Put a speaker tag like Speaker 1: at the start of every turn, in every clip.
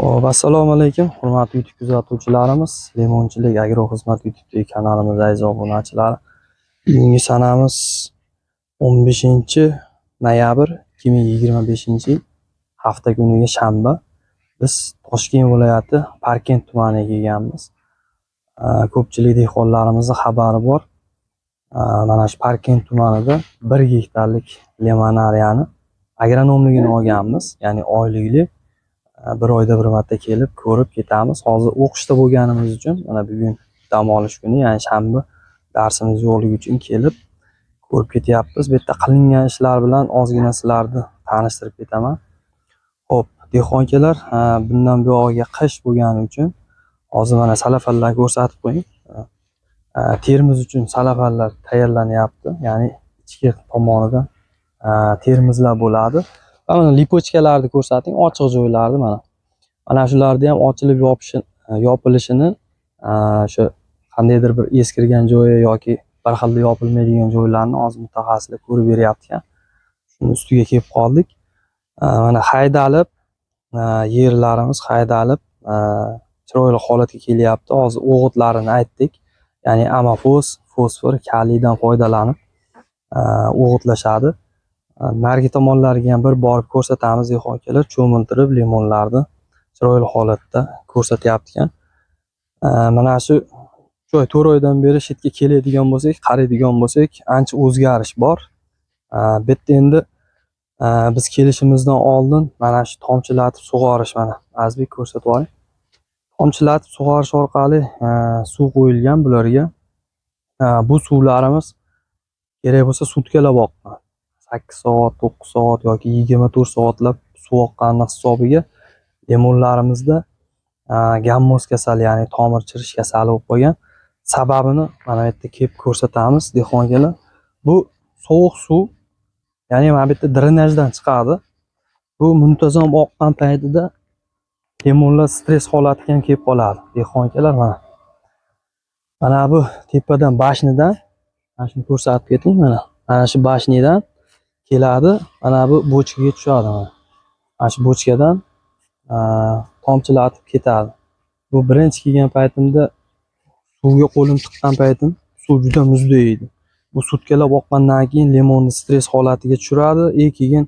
Speaker 1: Assalomu alaykum, hurmatli YouTube kuzatuvchilarimiz. Limonchilik agroxizmat YouTube kanalimiz aziz obunachilari. Bugungi sanamiz 15-noyabr 2025-yil hafta kuniga shanba. Biz Toshkent viloyati Parkent tumaniga kelganmiz. Ko'pchilik dehqonlarimizning xabari bor. Mana shu Parkent tumanida 1 gektarlik limonariyani agronomligini olganmiz, ya'ni oylikli. Bir oyda bir marta kelib ko'rib ketamiz. Hozir o'qishda bo'lganimiz uchun mana bugun dam olish kuni, ya'ni shanba darsimiz yo'qligi uchun kelib ko'rib ketyapmiz. Bu yerda qilingan ishlar bilan ozgina sizlarni tanishtirib ketaman. Xo'p, dehqonchilar, bundan buyog'iga qish bo'lgani uchun hozir mana salafanlar ko'rsatib qo'ying. Termiz uchun salafanlar tayyorlanyapti, ya'ni ichki tomonidan termizlar bo'ladi. Mana lipochkalarni ko'rsating, ochiq joylarni mana shularni ham ochilib yopilishini shu qandaydir bir eskirgan joyi yoki bir xil yopilmaydigan joylarni hozir mutaxassislar ko'rib beryapti ekan. Shuni ustiga kelib qoldik. Mana haydalib yerlarimiz haydalib chiroyli holatga kelyapti. Hozir o'g'itlarini aytdik. Ya'ni amofos, fosfor, kaliydan foydalanib o'g'itlashadi. Narigi tomonlariga ham bir borib ko'rsatamiz dehqonchilar, cho'miltirib limonlarni chiroyli holatda ko'rsatyapti ekan. Mana shu joy 4 oydan beri chetga keladigan bo'lsak, qaraydigan bo'lsak, ancha o'zgarish bor. Bu yerda endi biz kelishimizdan oldin mana shu tomchilatib sug'orish, mana Azbek ko'rsatib oling. Tomchilatib sug'orish orqali suv qo'yilgan bularga. Bu suvlarimiz kerak bo'lsa sutkalab oqqan. 8 soat, 9 soat yoki 24 soatlab suv oqqani hisobiga limonlarimizda gammoz kasali, ya'ni tomir chirish kasali bo'lib qolgan. Sababini mana bu yerda kelib ko'rsatamiz dehqonchilar. Bu sovuq suv, ya'ni mana bu yerda drenajdan chiqadi. Bu muntazam oqqan paytida limonlar stress holatiga ham kelib qoladi dehqonchilar. Mana bu tepadan bashnidan, mana shuni ko'rsatib keting, mana shu bashnidan keladi, mana bu bochkaga tushadi. Mana shu bochkadan tomchilatib ketadi. Bu birinchi kelgan paytimda suvga qo'lim tiqqan paytim suv juda muzlaydi. Bu sutkalab oqqandan keyin limonni stress holatiga tushiradi, keyin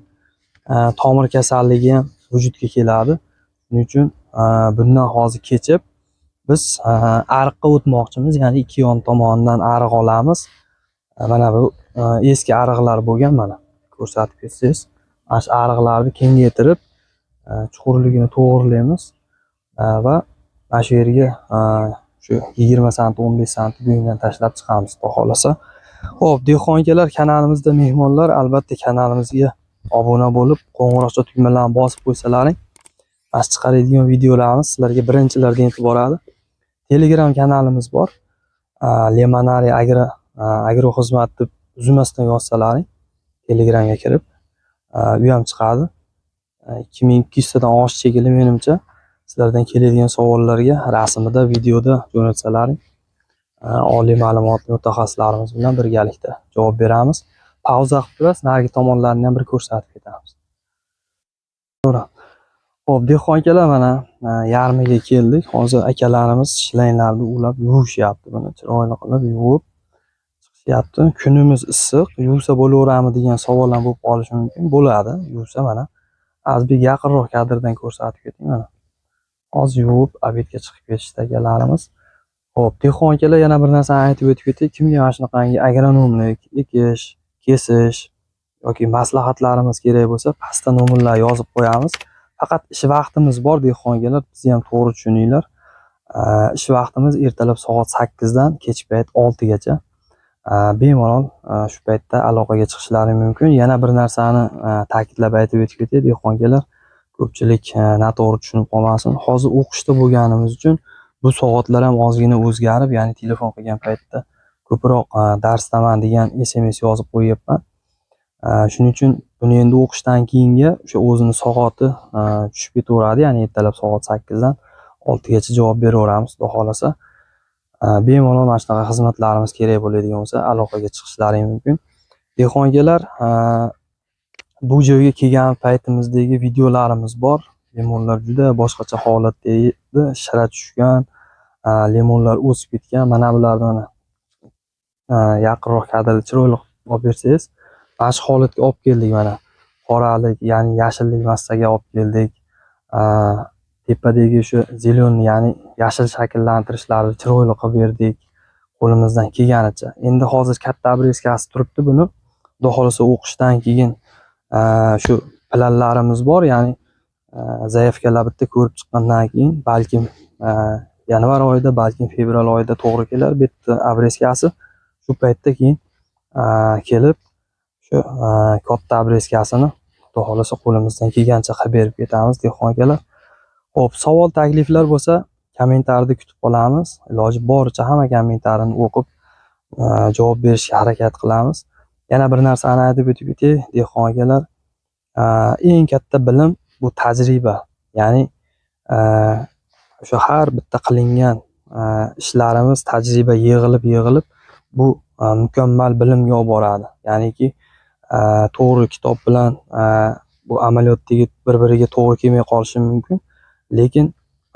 Speaker 1: tomir kasalligi ham vujudga keladi. Shuning uchun bundan hozir kechib biz ariqqa o'tmoqchimiz, ya'ni ikki yon tomonidan ariq olamiz. Mana bu eski ariqlar bo'lgan, mana ko'rsatib ketsangiz, mana shu ariqlarni kengaytirib chuqurligini to'g'irlaymiz va mana shu yerga shu 20 sant, 15 sant bugundan tashlab chiqamiz, xudo xolasa. Xo'p, dehqonchilar, kanalimizda mehmonlar, albatta kanalimizga obuna bo'lib, qo'ng'iroqcha tugmalarini bosib qo'ysalaring, mana chiqaradigan videolarimiz sizlarga birinchilardan yetib boradi. Telegram kanalimiz bor. Limonari agroxizmat deb uzmasdan yozsalaring, Telegramga kirib, u ham chiqadi. 2200 tadan oshiq shekilli, menimcha sizlardan keladigan savollarga rasmida, videoda jo'natsalaring, oliy ma'lumotli mutaxassislarimiz bilan birgalikda javob beramiz. Pauza qilib turasiz, narigi tomonlarni ham bir ko'rsatib ketamiz. Xo'p, dehqonchilar, mana yarmiga keldik. Hozir akalarimiz shilanglarni ulab yuvishyapti. Buni chiroyli qilib yuvib chiqishyapti. Kunimiz issiq, yuvsa bo'laveradimi degan savol ham bo'lib qolishi mumkin. Bo'ladi, yuvsa. Mana Azbek yaqinroq kadrdan ko'rsatib keting, mana. Hozir yuvib obedga chiqib ketishdi akalarimiz. Xo'p, dehqonchilar, yana bir narsani aytib o'tib ketdik. Kimga mana shunaqangi agronomlik, ekish, kesish yoki maslahatlarimiz kerak bo'lsa, pastda nomerlar yozib qo'yamiz. Faqat ish vaqtimiz bor dehqonchilar, bizni ham to'g'ri tushuninglar. Ish vaqtimiz ertalab soat 8 dan kech payt 6 gacha. Bemalol shu paytda aloqaga chiqishlari mumkin. Yana bir narsani ta'kidlab aytib o'tib ketay dehqonchilar, ko'pchilik noto'g'ri tushunib qolmasin. Hozir o'qishda bo'lganimiz uchun bu soatlar ham ozgina o'zgarib, ya'ni telefon qilgan paytda ko'proq darsdaman degan SMS yozib qo'yibman. Shuning uchun buni endi o'qishdan keyinga o'sha o'zini soati tushib ketaveradi, ya'ni ertalab soat 8 dan 6 gacha javob beraveramiz, xudo xolasa. Bemalol mana shunaqa xizmatlarimiz kerak bo'ladigan bo'lsa aloqaga chiqishlari mumkin. Dehqonchilar, bu joyga kelgan paytimizdagi videolarimiz bor. limonlar juda boshqacha holatda edi, shira tushgan, limonlar o'sib ketgan. Mana bularni mana yaqinroq kadrda chiroyli olib bersangiz, mana shu holatga olib keldik mana. Qoralik, ya'ni yashillik massaga olib keldik. Tepadagi shu zelyon, ya'ni yashil shakllantirishlarni chiroyli qilib berdik qo'limizdan kelganicha. Endi hozir katta obrezkasi turibdi buni. Xudo xolasa o'qishdan keyin shu planlarimiz bor, ya'ni zaявkalar bitta ko'rib chiqqandan keyin balkim yanvar oyida, balkim fevral oyida to'g'ri kelar bitta obrezkasi. Shu paytda keyin kelib shu katta obrezkasini Xudo xolasa qo'limizdan kelgancha qilib berib ketamiz, dehqon akalar. Xo'p, savol takliflar bo'lsa, kommentarda kutib qolamiz. Iloji boricha hamma kommentarni o'qib javob berishga harakat qilamiz. Yana bir narsani aytib o'tib ketay, dehqon akalar. Eng katta bilim bu tajriba. Ya'ni o'sha har bitta qilingan ishlarimiz tajriba yig'ilib bu mukammal bilimga olib boradi. Ya'niki to'g'ri kitob bilan bu amaliyotdagi bir-biriga to'g'ri kelmay qolishi mumkin, lekin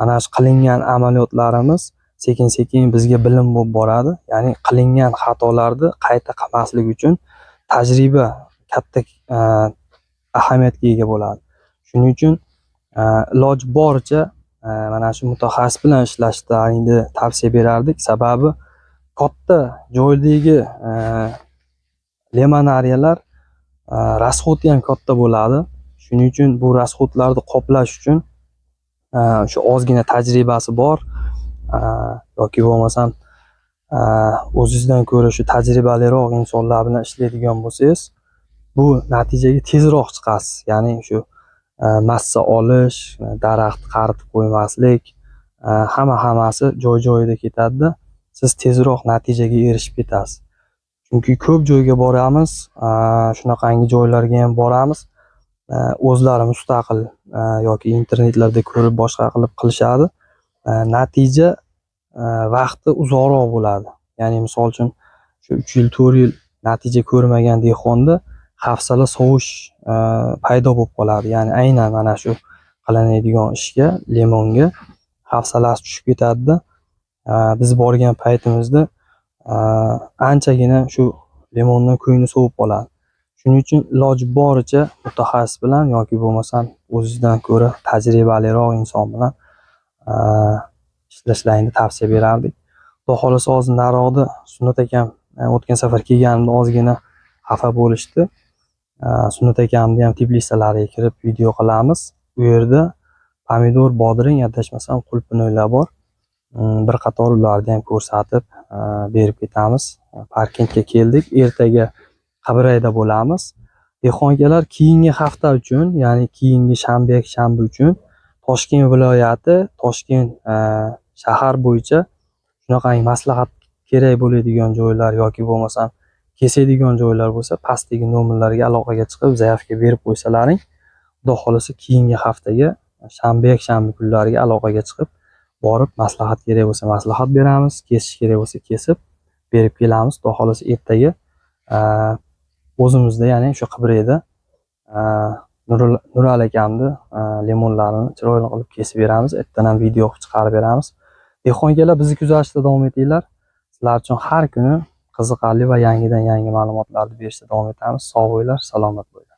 Speaker 1: ana shu qilingan amaliyotlarimiz sekin-sekin bizga bilim bo'lib boradi. Ya'ni qilingan xatolarni qayta qilmaslik uchun tajriba katta ahamiyatga ega bo'ladi. Shuning uchun iloji boricha mana shu mutaxassis bilan ishlashda endi tavsiya berardik. Sababi katta joydagi limonariyalar rasxodi ham katta bo'ladi. Shuning uchun bu rasxodlarni qoplash uchun shu ozgina tajribasi bor yoki bo'lmasam o'zingizdan ko'ra shu tajribaliroq insonlar bilan ishlaydigan bo'lsangiz, bu natijaga tezroq chiqasiz. Ya'ni shu massa olish, daraxt qaritib qo'ymaslik, hammasi joy-joyida ketadi-da, siz tezroq natijaga erishib ketasiz. Chunki ko'p joyga boramiz, shunaqangi joylarga ham boramiz. O'zlari mustaqil yoki internetlarda ko'rib boshqa qilib qilishadi. Natija vaqti uzoqroq bo'ladi. Ya'ni misol uchun shu 3 yil, 4 yil natija ko'rmagan dehqonda hafsala sovish paydo bo'lib qoladi. Ya'ni aynan mana shu qilinadigan ishga, limonga hafsalasi tushib ketadi-da. Biz borgan paytimizda anchagina shu limondan ko'ngli sovib qoladi. Shuning uchun iloji boricha mutaxassis bilan yoki bo'lmasam o'zingizdan ko'ra tajribaliroq inson bilan ishlashlarni tavsiya berardik. Xudo xolasa hozir nariroqda Sunnat akam o'tgan safar kelganimda ozgina xafa bo'lishdi. Sunnat akamni ham teplitsalariga kirib video qilamiz. U yerda pomidor, bodring, adashmasam qulpinoylar bor. Bir qator ularni ham ko'rsatib berib ketamiz. Parkentga keldik. Ertaga Qibrayda bo'lamiz. Dehqon akalar, keyingi hafta uchun, ya'ni keyingi shanba uchun Toshkent viloyati, Toshkent shahar bo'yicha shunaqangi maslahat kerak bo'ladigan joylar yoki bo'lmasam kesadigan joylar bo'lsa, pastdagi nomerlarga aloqaga chiqib, zaявka berib qo'ysalaring, Xudo xolasa keyingi haftaga shanba kunlariga aloqaga chiqib, borib maslahat kerak bo'lsa maslahat beramiz, kesish kerak bo'lsa kesib berib kelamiz. Xudo xolasa ertaga o'zimizda, ya'ni shu Qibrayda Nurali akamni limonlarini chiroyli qilib kesib beramiz. Ertadan ham video chiqarib beramiz. Dehqon akalar, bizni kuzatishda davom etinglar. Sizlar uchun har kuni qiziqarli va yangidan yangi ma'lumotlarni berishda davom etamiz. Sog' bo'linglar, salomat bo'ling.